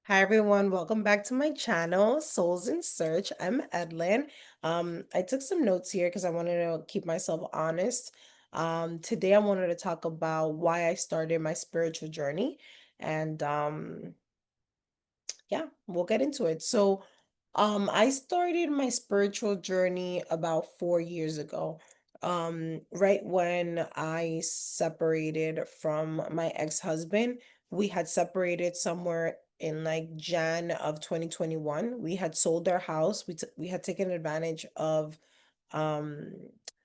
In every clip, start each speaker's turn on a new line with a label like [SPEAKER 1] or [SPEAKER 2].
[SPEAKER 1] Hi everyone, welcome back to my channel, Souls in Search. I'm Edlin. I took some notes here because I wanted to keep myself honest. Today I wanted to talk about why I started my spiritual journey, and yeah, we'll get into it. I started my spiritual journey about 4 years ago. Right when I separated from my ex-husband. We had separated somewhere in like Jan of 2021. We had sold our house. We had taken advantage of um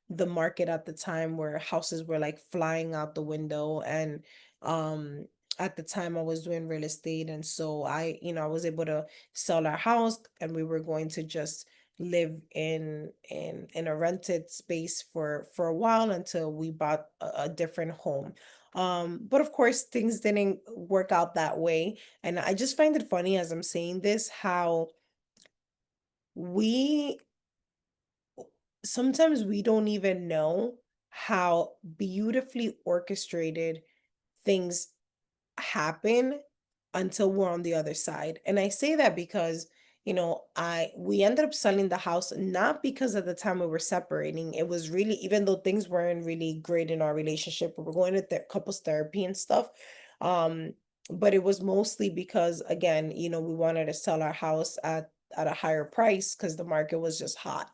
[SPEAKER 1] the market at the time where houses were like flying out the window, and um at the time I was doing real estate, and so I was able to sell our house, and we were going to just live in a rented space for a while until we bought a different home. But of course things didn't work out that way, and I just find it funny as I'm saying this how we sometimes we don't even know how beautifully orchestrated things happen until we're on the other side. And I say that because, I we ended up selling the house not because at the time we were separating. It was really, even though things weren't really great in our relationship, we were going to couples therapy and stuff. Um, but it was mostly because again, we wanted to sell our house at a higher price because the market was just hot.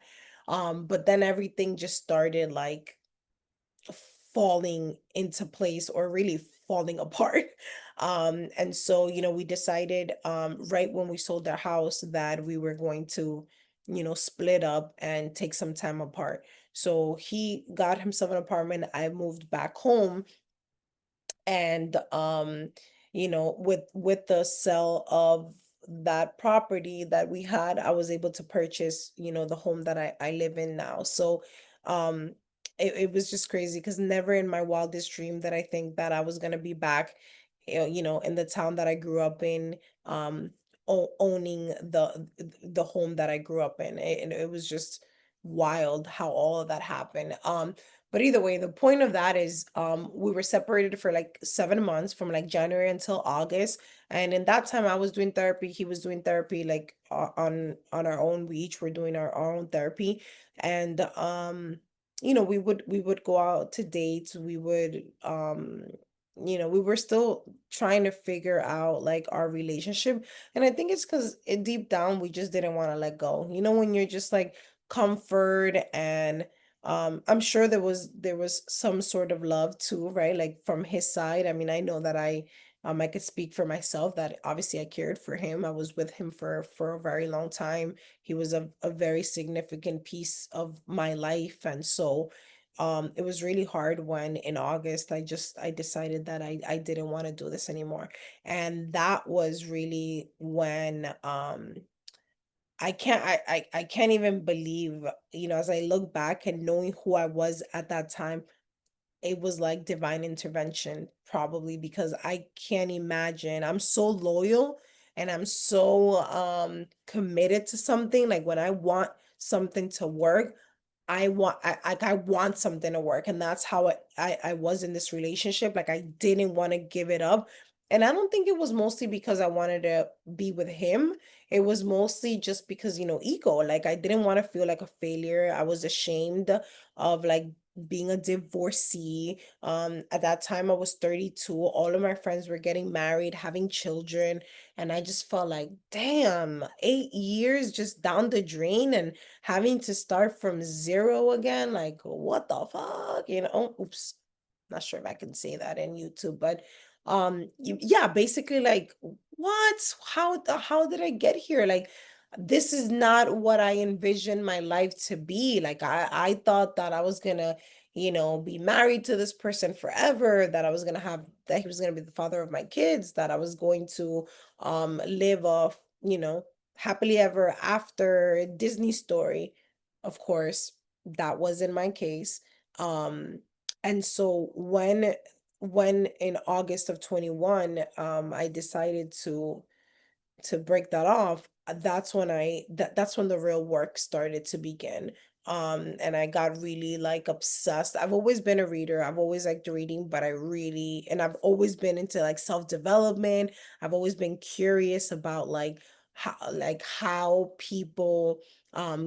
[SPEAKER 1] But then everything just started like falling into place or really falling apart. And so, we decided right when we sold our house that we were going to, split up and take some time apart. So he got himself an apartment. I moved back home, and with the sale of that property that we had, I was able to purchase, the home that I live in now. So um it was just crazy because never in my wildest dream that I think that I was going to be back, in the town that I grew up in, um owning the home that I grew up in. And it was just wild how all of that happened. But either way, the point of that is we were separated for like 7 months from like January until August. And in that time I was doing therapy, he was doing therapy, like on our own. We each were doing our own therapy. And we would go out to dates. We would we were still trying to figure out like our relationship. And I think it's because deep down we just didn't want to let go. When you're just like comfort, and I'm sure there was some sort of love too, right? Like from his side. I mean, I know that I could speak for myself that obviously I cared for him. I was with him for a very long time. He was a very significant piece of my life. And so it was really hard when in August I decided that I didn't want to do this anymore. And that was really when I can't even believe, as I look back and knowing who I was at that time, it was like divine intervention, probably because I can't imagine. I'm so loyal and I'm so committed to something. Like when I want something to work, I want something to work. And that's how I was in this relationship. Like I didn't want to give it up. And I don't think it was mostly because I wanted to be with him. It was mostly just because, ego. Like I didn't want to feel like a failure. I was ashamed of like being a divorcee. At that time I was 32. All of my friends were getting married, having children, and I just felt like, damn, 8 years just down the drain and having to start from zero again. Like, what the fuck? Oops. Not sure if I can say that in YouTube, but yeah, basically like, what? How did I get here? Like, this is not what I envisioned my life to be. Like I thought that I was gonna, be married to this person forever, that I was gonna have that he was gonna be the father of my kids, that I was going to live off, happily ever after Disney story. Of course, that wasn't my case. Um and so when in August of 21 I decided to break that off, that's when that's when the real work started to begin. and I got really like obsessed. I've always been a reader. I've always liked reading, but I've always been into like self-development. I've always been curious about like how people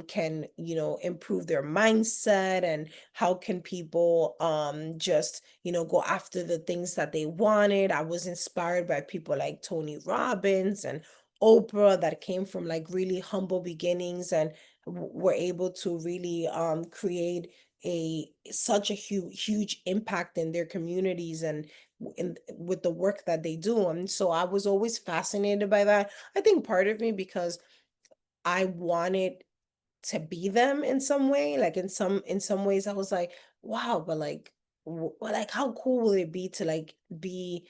[SPEAKER 1] can, improve their mindset, and how can people just, go after the things that they wanted. I was inspired by people like Tony Robbins and Oprah, that came from like really humble beginnings, and were able to really create a such a huge impact in their communities, and with the work that they do. And so I was always fascinated by that. I think part of me, because I wanted to be them in some way, like in some ways I was like, wow, but like like how cool will it be to like be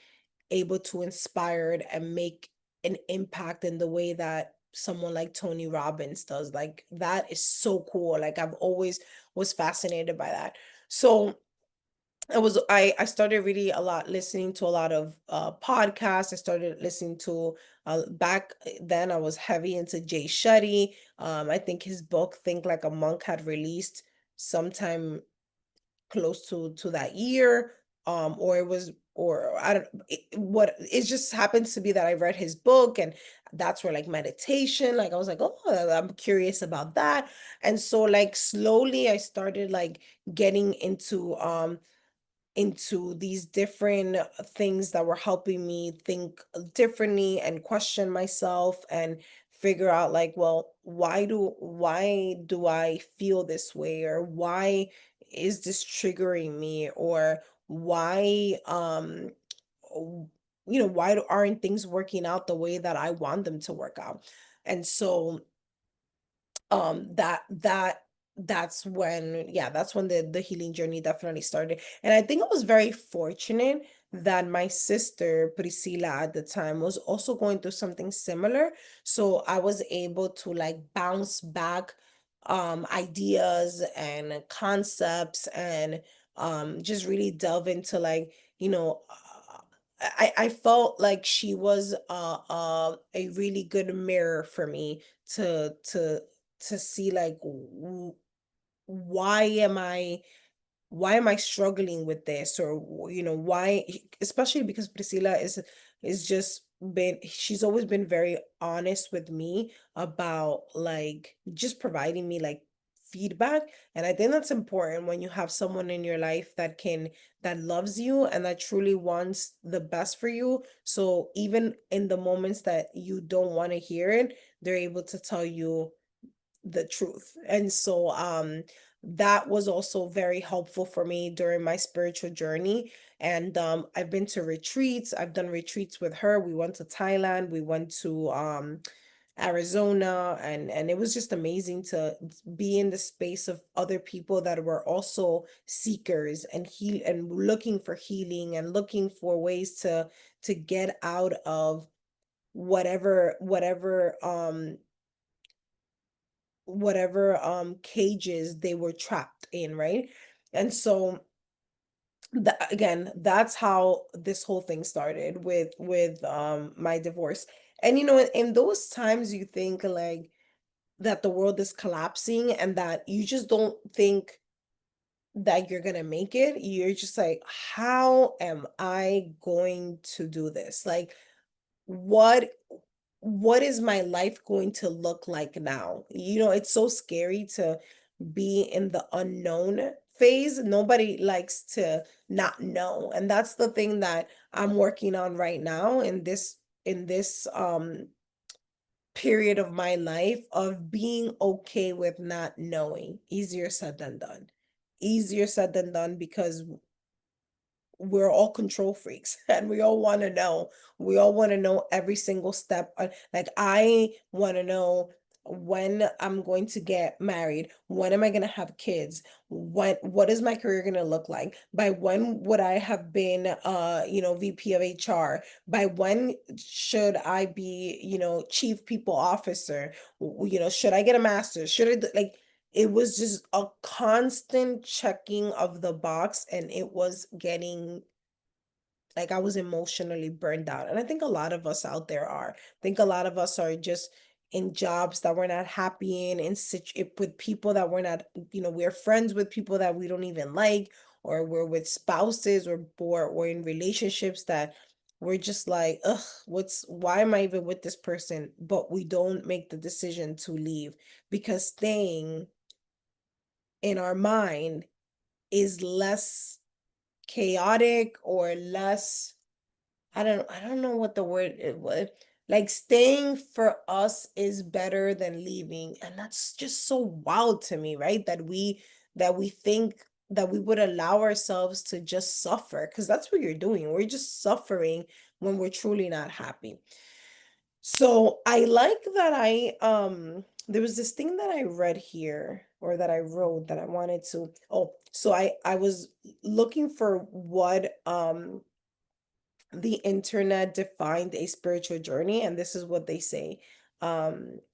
[SPEAKER 1] able to inspire and make an impact in the way that someone like Tony Robbins does. Like that is so cool. Like I've always was fascinated by that. So I started really a lot, listening to a lot of podcasts. I started listening to back then I was heavy into Jay Shetty. I think his book Think Like a Monk had released sometime close to that year, or it was, or I don't what it just happens to be that I read his book, and that's where like meditation, like I was like, oh, I'm curious about that. And so like slowly I started like getting into these different things that were helping me think differently and question myself, and figure out like, well, why do I feel this way, or why is this triggering me, or why w- aren't things working out the way that I want them to work out. And so that's when the healing journey definitely started. And I think I was very fortunate that my sister Priscilla at the time was also going through something similar, so I was able to like bounce back ideas and concepts, and just really delve into like, I felt like she was a really good mirror for me to see like, why am I why am I struggling with this, or why, especially because Priscilla is just been she's always been very honest with me about like just providing me like feedback. And I think that's important when you have someone in your life that loves you and that truly wants the best for you. So even in the moments that you don't want to hear it, they're able to tell you the truth. And so that was also very helpful for me during my spiritual journey. And I've been to retreats. I've done retreats with her. We went to Thailand, we went to Arizona, and it was just amazing to be in the space of other people that were also seekers and heal and looking for healing and looking for ways to get out of whatever cages they were trapped in, right? And so again, that's how this whole thing started with my divorce. And in those times you think like that the world is collapsing, and that you just don't think that you're gonna make it. You're just like, how am I going to do this? Like, what what is my life going to look like now? It's so scary to be in the unknown phase. Nobody likes to not know. And that's the thing that I'm working on right now in this period of my life, of being okay with not knowing. Easier said than done. Easier said than done, because we're all control freaks and we all want to know. We all want to know every single step. Like, I want to know when I'm going to get married, when am I going to have kids, what is my career going to look like, by when would I have been VP of HR, by when should I be chief people officer, should I get a master's, should like, it was just a constant checking of the box, and it was getting like, I was emotionally burned out. And I think a lot of us out there are. I think a lot of us are just in jobs that we're not happy with people that we're not, we're friends with people that we don't even like, or we're with spouses or in relationships that we're just like, ugh, why am I even with this person? But we don't make the decision to leave because staying in our mind is less chaotic or less, I don't know what the word it was. Like staying for us is better than leaving. And that's just so wild to me, right? That we think that we would allow ourselves to just suffer, because that's what you're doing. We're just suffering when we're truly not happy. So I like that there was this thing that I read here, or that I wrote, that I wanted to, so I was looking for what the internet defined a spiritual journey, and this is what they say,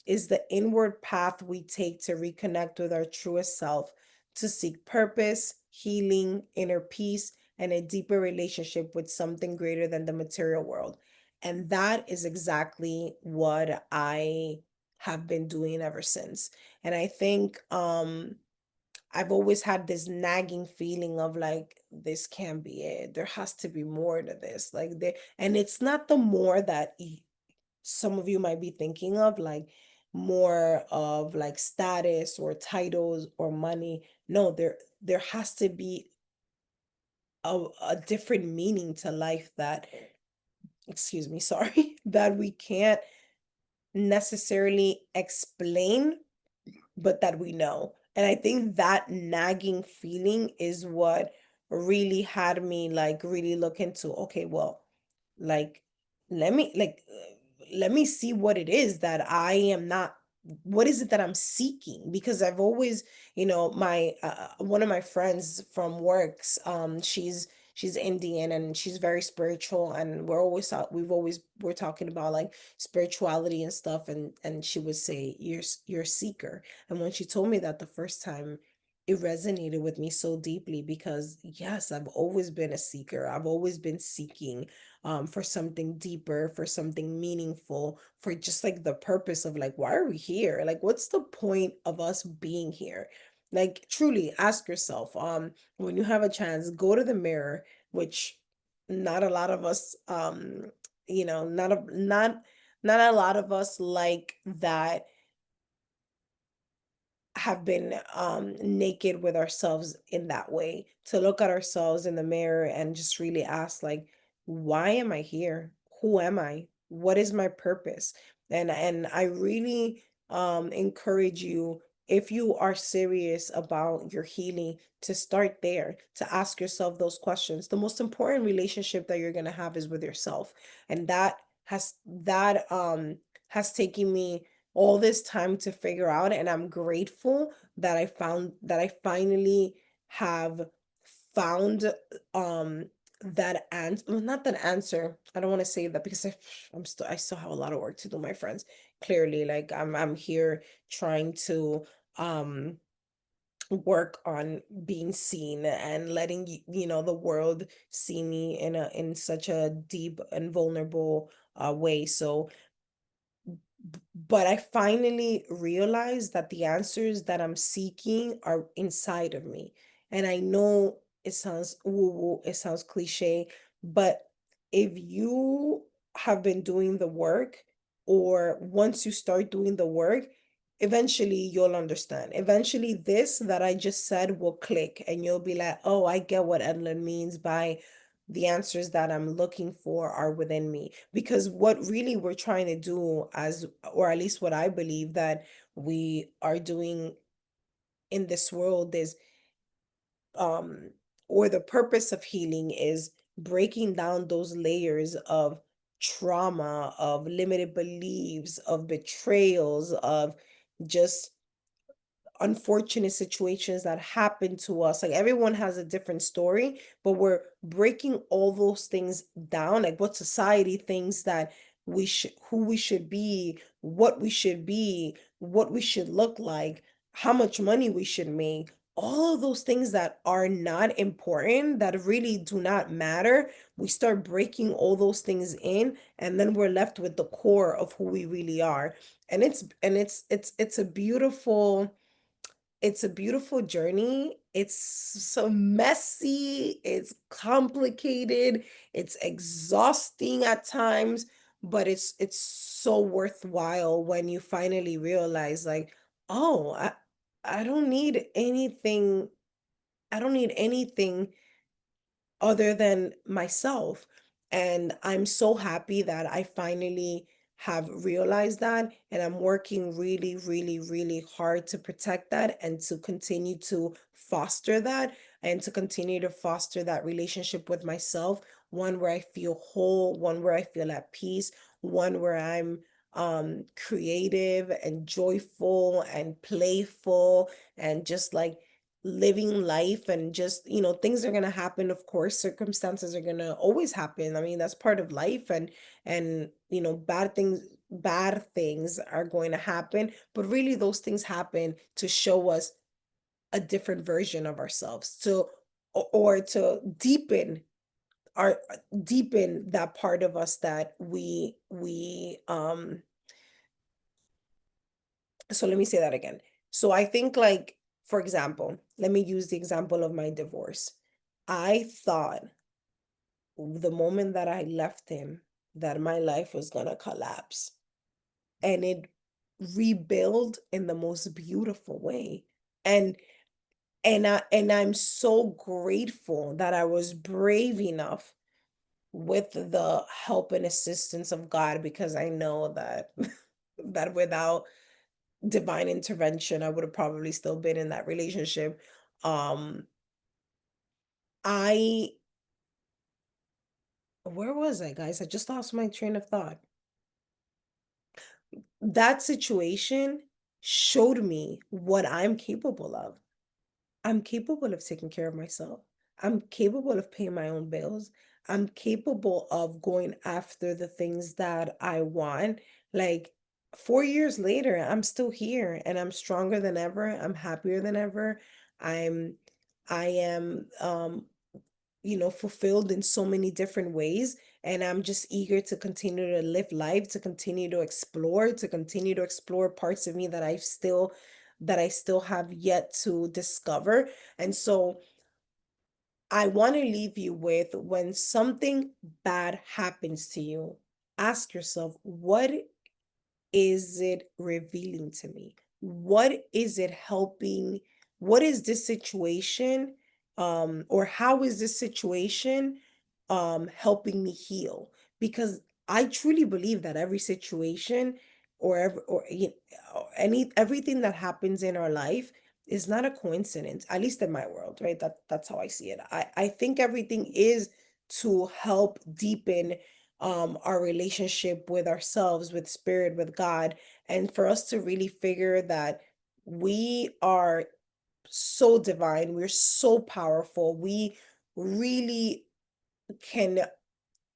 [SPEAKER 1] is the inward path we take to reconnect with our truest self, to seek purpose, healing, inner peace, and a deeper relationship with something greater than the material world. And that is exactly what I have been doing ever since. And I think I've always had this nagging feeling of like, this can't be it. There has to be more to this. And it's not the more that some of you might be thinking of, like more of like status or titles or money. No, there has to be a different meaning to life that, excuse me, sorry, that we can't necessarily explain, but that we know. And I think that nagging feeling is what really had me like really look into, okay, well, like let me see what it is that I am not, what is it that I'm seeking? Because I've always, my one of my friends from works, she's Indian and she's very spiritual, and we're talking about like spirituality and stuff, and she would say, you're a seeker. And when she told me that the first time, it resonated with me so deeply, because yes, I've always been a seeker. I've always been seeking for something deeper, for something meaningful, for just like the purpose of like, why are we here? Like, what's the point of us being here? Like, truly ask yourself, when you have a chance, go to the mirror, which not a lot of us, not a lot of us like that have been naked with ourselves in that way, to look at ourselves in the mirror and just really ask like, why am I here? Who am I? What is my purpose? And I really encourage you, if you are serious about your healing, to start there, to ask yourself those questions. The most important relationship that you're going to have is with yourself, and that has taken me all this time to figure out, and I'm grateful that I finally have found that answer, not that answer, I don't want to say that, because I still have a lot of work to do, my friends. Clearly, like I'm here trying to um work on being seen and letting the world see me in such a deep and vulnerable way. So but I finally realized that the answers that I'm seeking are inside of me. And I know it sounds woo woo, it sounds cliche, but if you have been doing the work, or once you start doing the work, eventually you'll understand. Eventually, this that I just said will click, and you'll be like, oh, I get what Edlin means by the answers that I'm looking for are within me. Because what really we're trying to do, or at least what I believe that we are doing in this world, is um or the purpose of healing is breaking down those layers of trauma, of limited beliefs, of betrayals, of just unfortunate situations that happen to us. Like everyone has a different story, but we're breaking all those things down, like what society thinks that who we should be, what we should be, what we should look like, how much money we should make, all of those things that are not important, that really do not matter, we start breaking all those things in, and then we're left with the core of who we really are. And it's a beautiful journey. It's so messy, it's complicated, it's exhausting at times, but it's so worthwhile when you finally realize like, oh, I don't need anything. I don't need anything other than myself. And I'm so happy that I finally have realized that. And I'm working really, really, really hard to protect that and to continue to foster that and to continue to foster that relationship with myself. One where I feel whole, one where I feel at peace, one where I'm creative and joyful and playful and just like living life, and just, things are going to happen. Of course, circumstances are going to always happen. I mean, that's part of life. And bad things are going to happen, but really those things happen to show us a different version of ourselves, to or to our deepen that part of us that we so let me say that again. So I think, like, for example, let me use the example of my divorce. I thought the moment that I left him that my life was gonna collapse, and it rebuild in the most beautiful way. And I'm so grateful that I was brave enough with the help and assistance of God, because I know that that without divine intervention, I would have probably still been in that relationship. Um, I Where was I, guys? I just lost my train of thought. That situation showed me what I'm capable of. I'm capable of taking care of myself. I'm capable of paying my own bills. I'm capable of going after the things that I want. Like 4 years later, I'm still here and I'm stronger than ever. I'm happier than ever. I'm I am fulfilled in so many different ways. And I'm just eager to continue to live life, to continue to explore parts of me that I still have yet to discover. And so I want to leave you with, when something bad happens to you, ask yourself, what is it revealing to me? What is it helping? What is this situation? Or how is this situation helping me heal? Because I truly believe that every situation, or everything that happens in our life is not a coincidence, at least in my world, right? That's how I see it. I think everything is to help deepen our relationship with ourselves, with spirit, with God, and for us to really figure that we are so divine, we're so powerful, we really can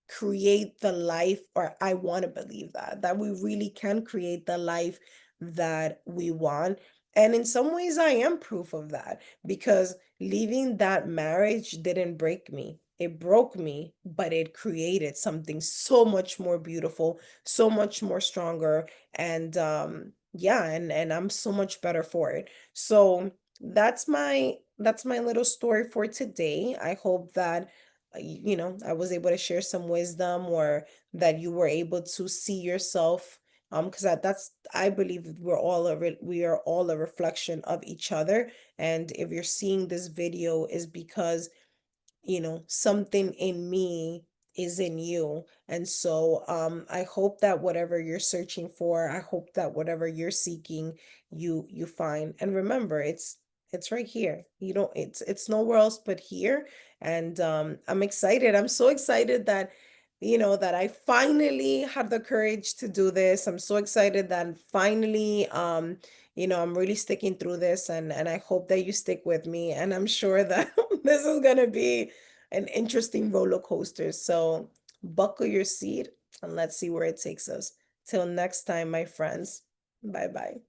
[SPEAKER 1] create the life, or I want to believe that we really can create the life that we want. And in some ways I am proof of that, because leaving that marriage didn't break me. It broke me, but it created something so much more beautiful, so much more stronger. And yeah, and I'm so much better for it. So that's my little story for today. I hope that I was able to share some wisdom, or that you were able to see yourself, because I believe we are all a reflection of each other. And if you're seeing this video, is because something in me is in you. And so I hope that whatever you're searching for, I hope that whatever you're seeking, you find. And remember, it's right here. You don't It's nowhere else but here. And I'm excited. I'm so excited that that I finally had the courage to do this. I'm so excited that finally I'm really sticking through this, and I hope that you stick with me, and I'm sure that this is going to be an interesting roller coaster. So buckle your seat and let's see where it takes us. Till next time, my friends. Bye bye.